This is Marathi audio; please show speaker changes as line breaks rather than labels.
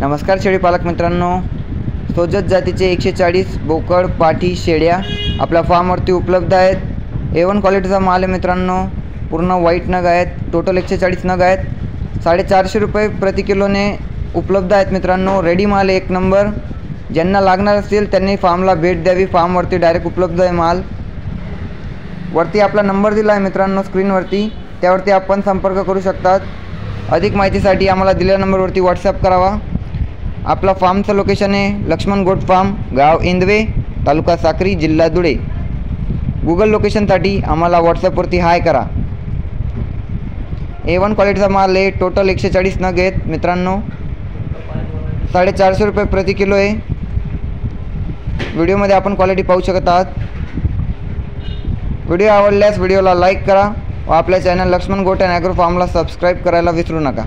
नमस्कार शेळी पालक मित्रांनो, सोजत जातीचे 140 बोकड पाठी शेळ्या आपल्या फार्मवरती उपलब्ध आहेत। A1 क्वालिटीचा माल आहे मित्रांनो। पूर्ण व्हाईट नग आहेत। टोटल 140 नग आहेत। 450 रुपये प्रति किलोने उपलब्ध आहेत मित्रांनो। रेडी माल एक नंबर। ज्यांना लागणार असेल त्यांनी फार्मला भेट द्यावी। फार्मवरती डायरेक्ट उपलब्ध आहे माल। वरती आपला नंबर दिला आहे मित्रांनो स्क्रीनवरती, त्यावरती आपण संपर्क करू शकतात। अधिक माहितीसाठी आम्हाला दिलेल्या नंबरवरती व्हॉट्सअप करावा। आपला फार्मचं लोकेशन आहे लक्ष्मण गोट फार्म, गाव इंदवे, तालुका साक्री, जिल्हा धुळे। गूगल लोकेशनसाठी आम्हाला व्हॉट्सअपवरती हाय करा। A1 क्वालिटीचा माल आहे। टोटल 140 नग आहेत मित्रांनो। 450 रुपये प्रति किलो आहे। व्हिडिओमध्ये आपण क्वालिटी पाहू शकत आहात। व्हिडिओ आवडल्यास व्हिडिओला लाईक करा व आपल्या चॅनल लक्ष्मण गोट अँड ॲग्रो फार्मला सबस्क्राईब करायला विसरू नका।